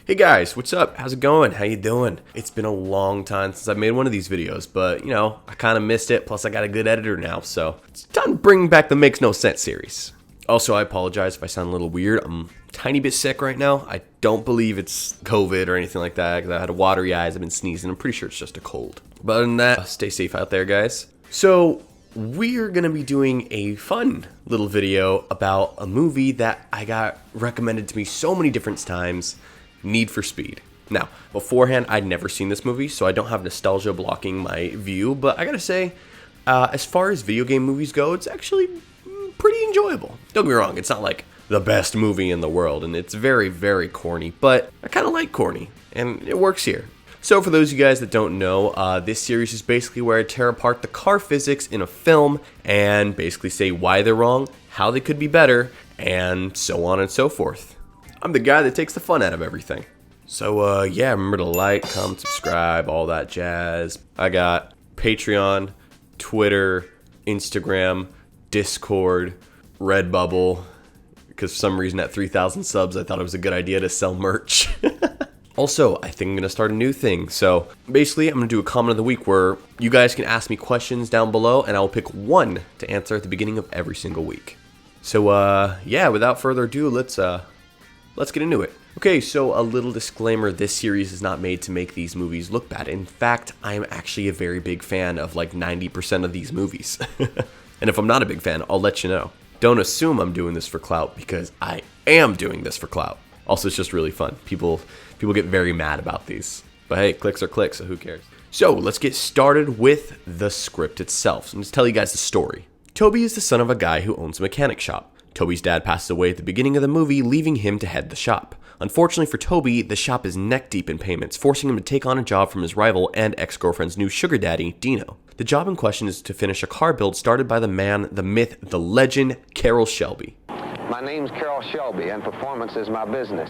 Hey guys, what's up? How's it going? How you doing? It's been a long time since I made one of these videos, but I kind of missed it, plus I got a good editor now, so it's time to bring back the Makes No Sense series. Also, I apologize if I sound a little weird. I'm a tiny bit sick right now. I don't believe it's COVID or anything like that, because I had watery eyes, I've been sneezing. I'm pretty sure it's just a cold. But other than that, stay safe out there, guys. So, we're going to be doing a fun little video about a movie that I got recommended to me so many different times, Need for Speed. Now, beforehand, I'd never seen this movie, so I don't have nostalgia blocking my view, but I gotta say, as far as video game movies go, it's actually pretty enjoyable. Don't get me wrong, it's not like the best movie in the world, and it's very, very corny, but I kind of like corny, and it works here. So for those of you guys that don't know, this series is basically where I tear apart the car physics in a film and basically say why they're wrong, how they could be better, and so on and so forth. I'm the guy that takes the fun out of everything. So yeah, remember to like, comment, subscribe, all that jazz. I got Patreon, Twitter, Instagram, Discord, Redbubble, because for some reason at 3,000 subs I thought it was a good idea to sell merch. Also, I think I'm going to start a new thing. So basically, I'm going to do a comment of the week where you guys can ask me questions down below, and I'll pick one to answer at the beginning of every single week. So yeah, without further ado, let's get into it. Okay, so a little disclaimer, this series is not made to make these movies look bad. In fact, I am actually a very big fan of like 90% of these movies. And if I'm not a big fan, I'll let you know. Don't assume I'm doing this for clout, because I am doing this for clout. Also, it's just really fun. People get very mad about these. But hey, clicks are clicks, so who cares? So let's get started with the script itself. So I'm just tell you guys the story. Toby is the son of a guy who owns a mechanic shop. Toby's dad passes away at the beginning of the movie, leaving him to head the shop. Unfortunately for Toby, the shop is neck deep in payments, forcing him to take on a job from his rival and ex-girlfriend's new sugar daddy, Dino. The job in question is to finish a car build started by the man, the myth, the legend, Carroll Shelby. My name's Carroll Shelby, and performance is my business.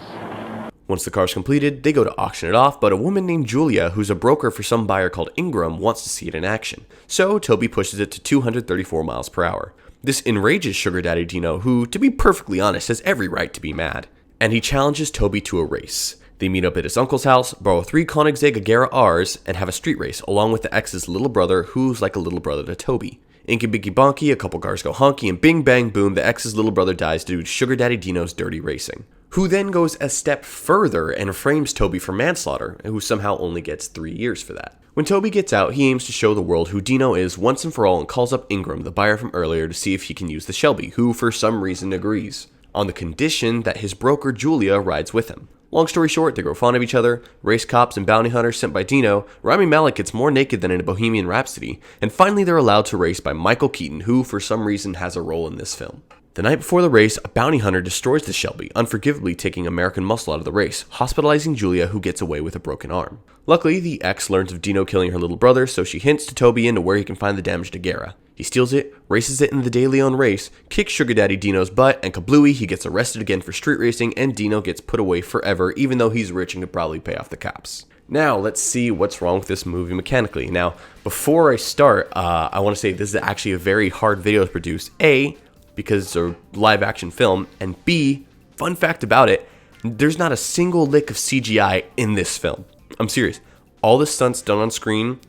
Once the car's completed, they go to auction it off, but a woman named Julia, who's a broker for some buyer called Ingram, wants to see it in action. So Toby pushes it to 234 miles per hour. This enrages Sugar Daddy Dino, who, to be perfectly honest, has every right to be mad. And he challenges Toby to a race. They meet up at his uncle's house, borrow 3 Koenigsegg Agera Rs, and have a street race, along with the ex's little brother, who's like a little brother to Toby. Inky Binky Bonky, a couple cars go honky, and bing bang boom, the ex's little brother dies due to Sugar Daddy Dino's dirty racing. Who then goes a step further and frames Toby for manslaughter, who somehow only gets 3 years for that. When Toby gets out, he aims to show the world who Dino is once and for all and calls up Ingram, the buyer from earlier, to see if he can use the Shelby, who for some reason agrees, on the condition that his broker Julia rides with him. Long story short, they grow fond of each other, race cops and bounty hunters sent by Dino, Rami Malek gets more naked than in a Bohemian Rhapsody, and finally they're allowed to race by Michael Keaton, who for some reason has a role in this film. The night before the race, a bounty hunter destroys the Shelby, unforgivably taking American Muscle out of the race, hospitalizing Julia, who gets away with a broken arm. Luckily, the ex learns of Dino killing her little brother, so she hints to Toby into where he can find the damaged Agera. He steals it, races it in the De Leon race, kicks Sugar Daddy Dino's butt, and kablooey, he gets arrested again for street racing, and Dino gets put away forever, even though he's rich and could probably pay off the cops. Now, let's see what's wrong with this movie mechanically. Now, before I start, I want to say this is actually a very hard video to produce. A, because it's a live action film, and B, fun fact about it, there's not a single lick of CGI in this film. I'm serious. All the stunts done on screen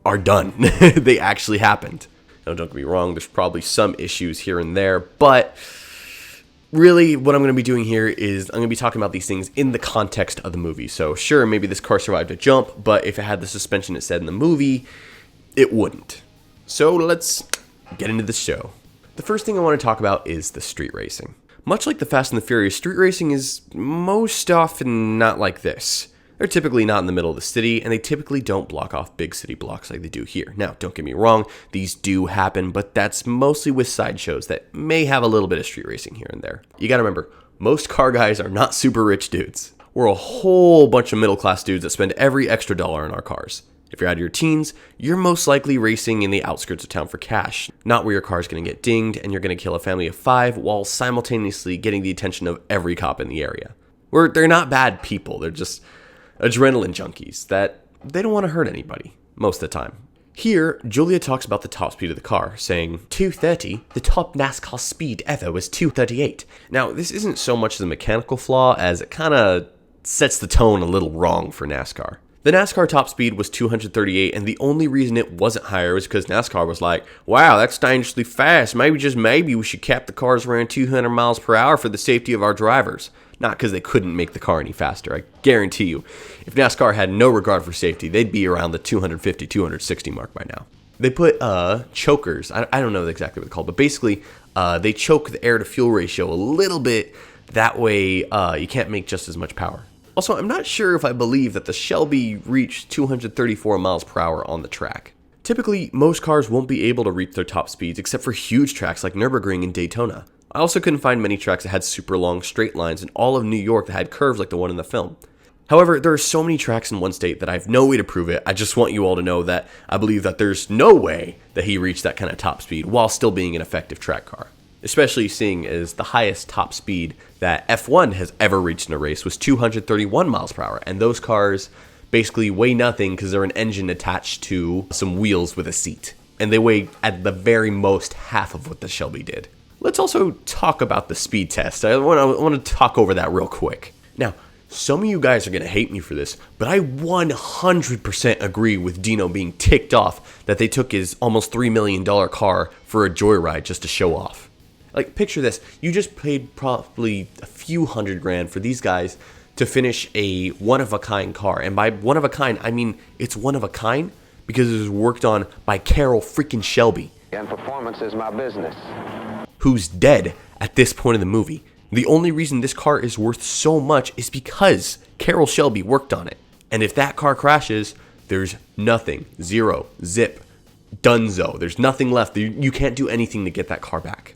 are done. They actually happened. Now, don't get me wrong, there's probably some issues here and there, but really what I'm going to be doing here is I'm going to be talking about these things in the context of the movie. So sure, maybe this car survived a jump, but if it had the suspension it said in the movie, it wouldn't. So let's get into the show. The first thing I want to talk about is the street racing. Much like the Fast and the Furious, street racing is most often not like this. They're typically not in the middle of the city, and they typically don't block off big city blocks like they do here. Now, don't get me wrong, these do happen, but that's mostly with sideshows that may have a little bit of street racing here and there. You gotta remember, most car guys are not super rich dudes. We're a whole bunch of middle-class dudes that spend every extra dollar on our cars. If you're out of your teens, you're most likely racing in the outskirts of town for cash, not where your car's gonna get dinged and you're gonna kill a family of 5 while simultaneously getting the attention of every cop in the area. They're not bad people, they're just adrenaline junkies that they don't want to hurt anybody, most of the time. Here, Julia talks about the top speed of the car, saying, 230, the top NASCAR speed ever was 238. Now, this isn't so much the mechanical flaw as it kind of sets the tone a little wrong for NASCAR. The NASCAR top speed was 238, and the only reason it wasn't higher was because NASCAR was like, wow, that's dangerously fast. Maybe, just maybe, we should cap the cars around 200 miles per hour for the safety of our drivers. Not because they couldn't make the car any faster. I guarantee you, if NASCAR had no regard for safety, they'd be around the 250, 260 mark by now. They put chokers, I don't know exactly what they're called, but basically they choke the air-to-fuel ratio a little bit. That way you can't make just as much power. Also, I'm not sure if I believe that the Shelby reached 234 miles per hour on the track. Typically, most cars won't be able to reach their top speeds except for huge tracks like Nürburgring and Daytona. I also couldn't find many tracks that had super long straight lines in all of New York that had curves like the one in the film. However, there are so many tracks in one state that I have no way to prove it. I just want you all to know that I believe that there's no way that he reached that kind of top speed while still being an effective track car. Especially seeing as the highest top speed that F1 has ever reached in a race was 231 miles per hour. And those cars basically weigh nothing because they're an engine attached to some wheels with a seat. And they weigh at the very most half of what the Shelby did. Let's also talk about the speed test. I want to talk over that real quick. Now, some of you guys are going to hate me for this, but I 100% agree with Dino being ticked off that they took his almost $3 million car for a joyride just to show off. Like, picture this. You just paid probably a few $100,000 for these guys to finish a one-of-a-kind car. And by one-of-a-kind, I mean it's one-of-a-kind because it was worked on by Carroll freaking Shelby. And performance is my business. Who's dead at this point in the movie. The only reason this car is worth so much is because Carroll Shelby worked on it. And if that car crashes, there's nothing. Zero. Zip. Dunzo. There's nothing left. You can't do anything to get that car back.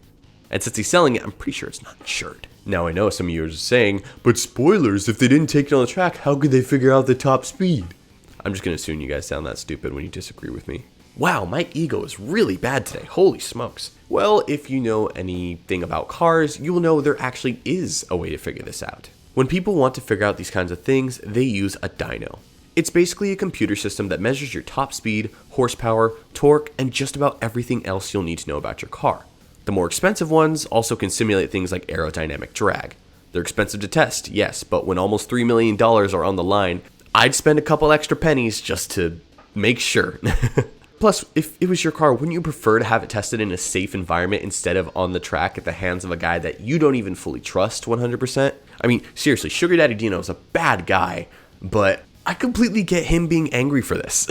And since he's selling it, I'm pretty sure it's not insured. Now I know some of you are saying, but spoilers, if they didn't take it on the track, how could they figure out the top speed? I'm just going to assume you guys sound that stupid when you disagree with me. Wow, my ego is really bad today. Holy smokes. Well, if you know anything about cars, you will know there actually is a way to figure this out. When people want to figure out these kinds of things, they use a dyno. It's basically a computer system that measures your top speed, horsepower, torque, and just about everything else you'll need to know about your car. The more expensive ones also can simulate things like aerodynamic drag. They're expensive to test, yes, but when almost $3 million are on the line, I'd spend a couple extra pennies just to make sure. Plus, if it was your car, wouldn't you prefer to have it tested in a safe environment instead of on the track at the hands of a guy that you don't even fully trust 100%? I mean, seriously, Sugar Daddy Dino is a bad guy, but I completely get him being angry for this.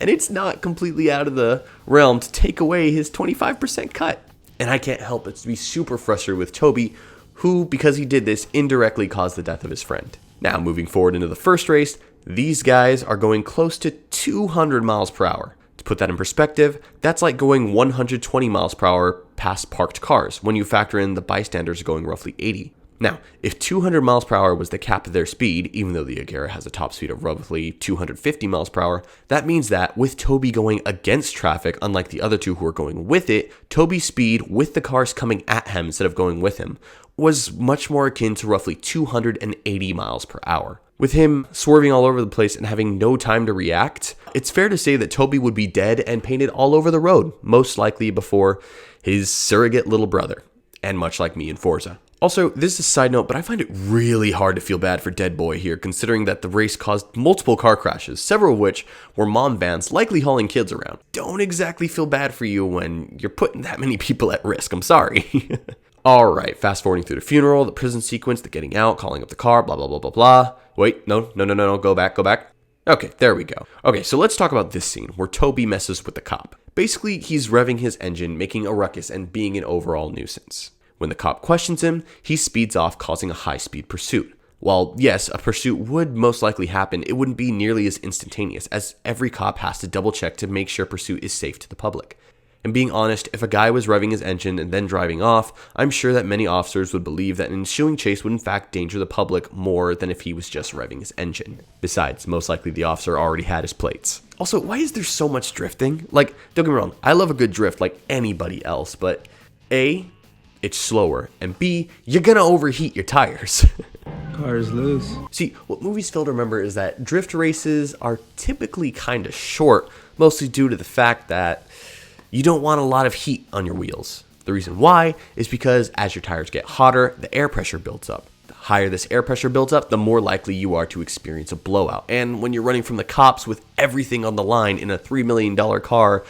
And it's not completely out of the realm to take away his 25% cut. And I can't help but to be super frustrated with Toby, who, because he did this, indirectly caused the death of his friend. Now, moving forward into the first race, these guys are going close to 200 miles per hour. To put that in perspective, that's like going 120 miles per hour past parked cars when you factor in the bystanders going roughly 80. Now, if 200 miles per hour was the cap of their speed, even though the Agera has a top speed of roughly 250 miles per hour, that means that with Toby going against traffic, unlike the other two who are going with it, Toby's speed with the cars coming at him instead of going with him was much more akin to roughly 280 miles per hour. With him swerving all over the place and having no time to react, it's fair to say that Toby would be dead and painted all over the road, most likely before his surrogate little brother, and much like me in Forza. Also, this is a side note, but I find it really hard to feel bad for Dead Boy here, considering that the race caused multiple car crashes, several of which were mom vans likely hauling kids around. Don't exactly feel bad for you when you're putting that many people at risk, I'm sorry. Alright, fast forwarding through the funeral, the prison sequence, the getting out, calling up the car, blah blah blah blah blah. Wait, no, go back. Okay, there we go. Okay, so let's talk about this scene where Toby messes with the cop. Basically, he's revving his engine, making a ruckus, and being an overall nuisance. When the cop questions him, he speeds off, causing a high-speed pursuit. While, yes, a pursuit would most likely happen, it wouldn't be nearly as instantaneous, as every cop has to double-check to make sure pursuit is safe to the public. And being honest, if a guy was revving his engine and then driving off, I'm sure that many officers would believe that an ensuing chase would in fact danger the public more than if he was just revving his engine. Besides, most likely the officer already had his plates. Also, why is there so much drifting? Like, don't get me wrong, I love a good drift like anybody else, but A, it's slower, and B, you're gonna overheat your tires. Car is loose. See, what movies fail to remember is that drift races are typically kind of short, mostly due to the fact that you don't want a lot of heat on your wheels. The reason why is because as your tires get hotter, the air pressure builds up. The higher this air pressure builds up, the more likely you are to experience a blowout. And when you're running from the cops with everything on the line in a $3 million car,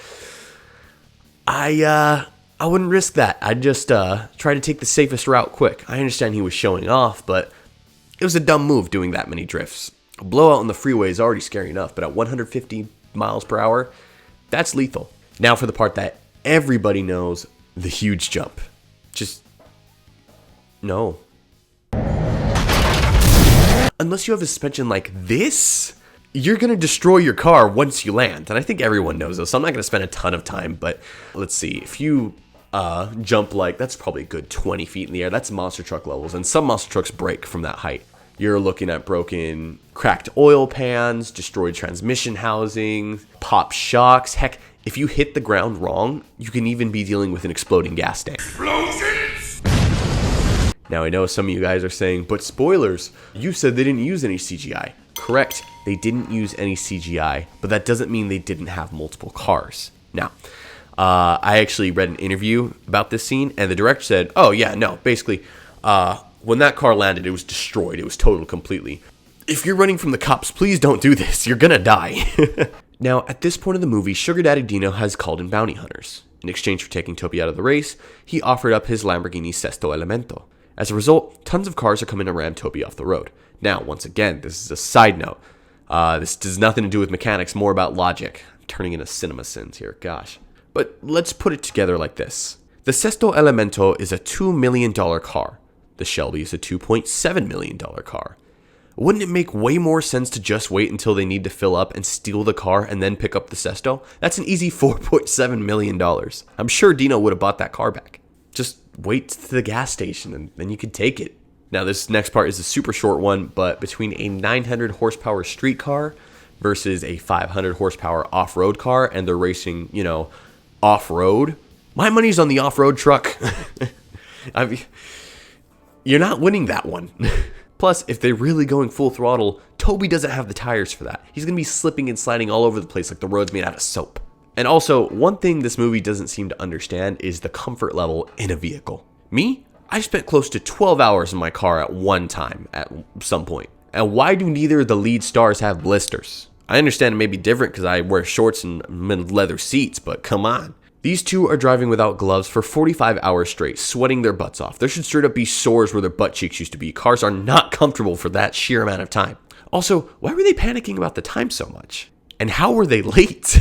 I wouldn't risk that. I'd just try to take the safest route quick. I understand he was showing off, but it was a dumb move doing that many drifts. A blowout on the freeway is already scary enough, but at 150 miles per hour, that's lethal. Now for the part that everybody knows, the huge jump. Just no. Unless you have a suspension like this, you're going to destroy your car once you land. And I think everyone knows this, so I'm not going to spend a ton of time, but let's see. If you jump like, that's probably a good 20 feet in the air. That's monster truck levels, and some monster trucks break from that height. You're looking at broken, cracked oil pans, destroyed transmission housing, pop shocks. Heck, if you hit the ground wrong, you can even be dealing with an exploding gas tank. Explosions! Now, I know some of you guys are saying, but spoilers, you said they didn't use any CGI. Correct, they didn't use any CGI, but that doesn't mean they didn't have multiple cars. Now, I actually read an interview about this scene, and the director said, oh yeah, no, basically, when that car landed, it was destroyed. It was totaled completely. If you're running from the cops, please don't do this. You're gonna die. Now, at this point in the movie, Sugar Daddy Dino has called in bounty hunters. In exchange for taking Toby out of the race, he offered up his Lamborghini Sesto Elemento. As a result, tons of cars are coming to ram Toby off the road. Now, once again, this is a side note. This has nothing to do with mechanics, more about logic. I'm turning into cinema sins here, gosh. But let's put it together like this. The Sesto Elemento is a $2 million car. The Shelby is a $2.7 million car. Wouldn't it make way more sense to just wait until they need to fill up and steal the car and then pick up the Sesto? That's an easy $4.7 million. I'm sure Dino would have bought that car back. Just wait to the gas station and then you can take it. Now this next part is a super short one, but between a 900 horsepower street car versus a 500 horsepower off-road car, and they're racing, off-road, my money's on the off-road truck. You're not winning that one. Plus, if they're really going full throttle, Toby doesn't have the tires for that. He's going to be slipping and sliding all over the place like the road's made out of soap. And also, one thing this movie doesn't seem to understand is the comfort level in a vehicle. Me? I spent close to 12 hours in my car at one time at some point. And why do neither of the lead stars have blisters? I understand it may be different because I wear shorts and I'm in leather seats, but come on. These two are driving without gloves for 45 hours straight, sweating their butts off. There should straight up be sores where their butt cheeks used to be. Cars are not comfortable for that sheer amount of time. Also, why were they panicking about the time so much? And how were they late?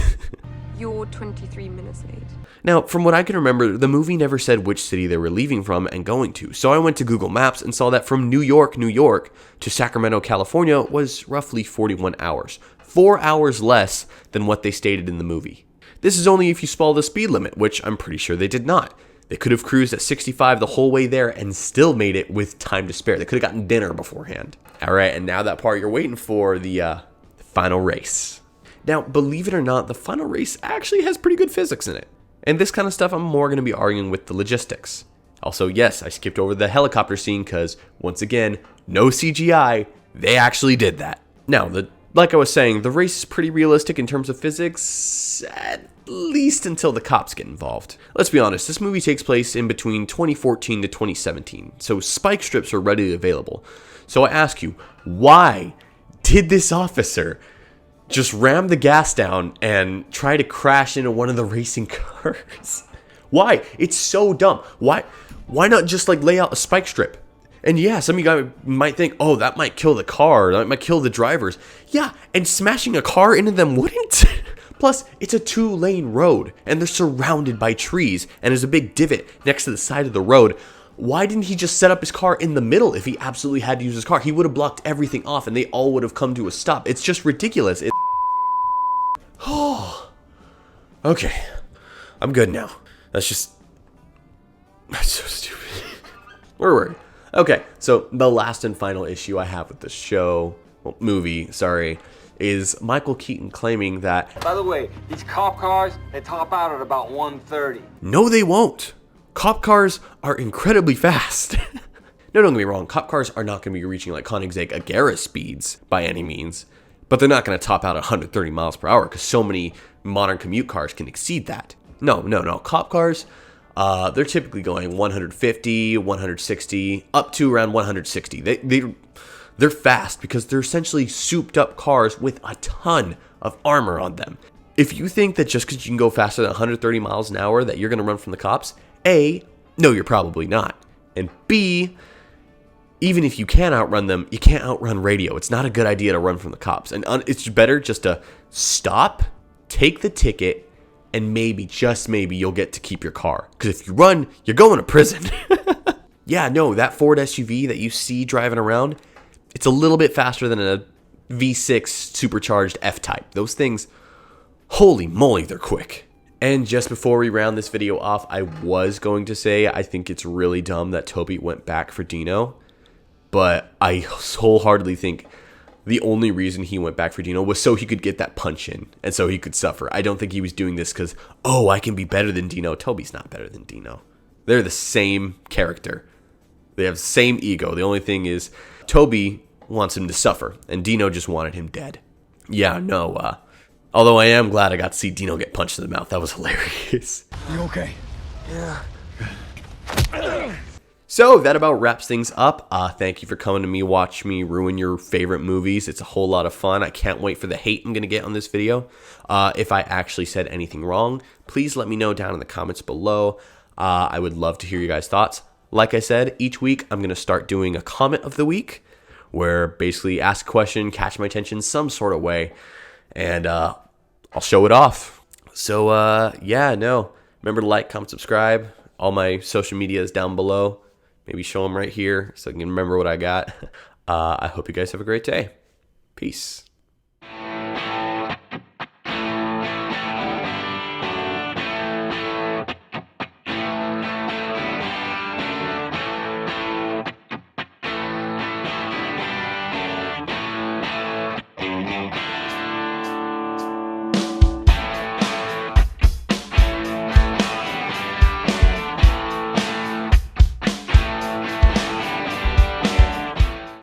You're 23 minutes late. Now, from what I can remember, the movie never said which city they were leaving from and going to. So I went to Google Maps and saw that from New York to Sacramento, California was roughly 41 hours. 4 hours less than what they stated in the movie. This is only if you follow the speed limit, which I'm pretty sure they did not. They could have cruised at 65 the whole way there and still made it with time to spare. They could have gotten dinner beforehand. All right, and now that part you're waiting for, the final race. Now, believe it or not, the final race actually has pretty good physics in it. And this kind of stuff, I'm more going to be arguing with the logistics. Also, yes, I skipped over the helicopter scene because, once again, no CGI. They actually did that. Now, like I was saying, the race is pretty realistic in terms of physics, at least until the cops get involved. Let's be honest, this movie takes place in between 2014 to 2017, so spike strips are readily available. So I ask you, why did this officer just ram the gas down and try to crash into one of the racing cars? Why? It's so dumb. Why not just lay out a spike strip? And yeah, some of you guys might think, oh, that might kill the car, that might kill the drivers. Yeah, and smashing a car into them wouldn't. Plus, it's a 2-lane road, and they're surrounded by trees, and there's a big divot next to the side of the road. Why didn't he just set up his car in the middle if he absolutely had to use his car? He would have blocked everything off, and they all would have come to a stop. It's just ridiculous. Oh, okay. I'm good now. That's so stupid. Where were we? Okay, so the last and final issue I have with the movie, is Michael Keaton claiming that, by the way, these cop cars, they top out at about 130. No, they won't. Cop cars are incredibly fast. No, don't get me wrong, cop cars are not going to be reaching Koenigsegg Agera speeds by any means, but they're not going to top out at 130 miles per hour because so many modern commute cars can exceed that. No, cop cars They're typically going 150, 160, up to around 160. They're fast because they're essentially souped up cars with a ton of armor on them. If you think that just because you can go faster than 130 miles an hour that you're going to run from the cops, A, no, you're probably not. And B, even if you can outrun them, you can't outrun radio. It's not a good idea to run from the cops. And it's better just to stop, take the ticket, and maybe, just maybe, you'll get to keep your car. Because if you run, you're going to prison. Yeah, no, that Ford SUV that you see driving around, it's a little bit faster than a V6 supercharged F-Type. Those things, holy moly, they're quick. And just before we round this video off, I was going to say I think it's really dumb that Toby went back for Dino. But I wholeheartedly think the only reason he went back for Dino was so he could get that punch in and so he could suffer. I don't think he was doing this because, oh, I can be better than Dino. Toby's not better than Dino. They're the same character. They have the same ego. The only thing is Toby wants him to suffer and Dino just wanted him dead. Yeah, no, although I am glad I got to see Dino get punched in the mouth. That was hilarious. You okay? Yeah. So that about wraps things up. Thank you for coming to me, watch me ruin your favorite movies. It's a whole lot of fun. I can't wait for the hate I'm going to get on this video. If I actually said anything wrong, please let me know down in the comments below. I would love to hear you guys' thoughts. Like I said, each week I'm going to start doing a comment of the week where basically ask a question, catch my attention some sort of way, and I'll show it off. So yeah, no. Remember to like, comment, subscribe. All my social media is down below. Maybe show them right here so I can remember what I got. I hope you guys have a great day. Peace.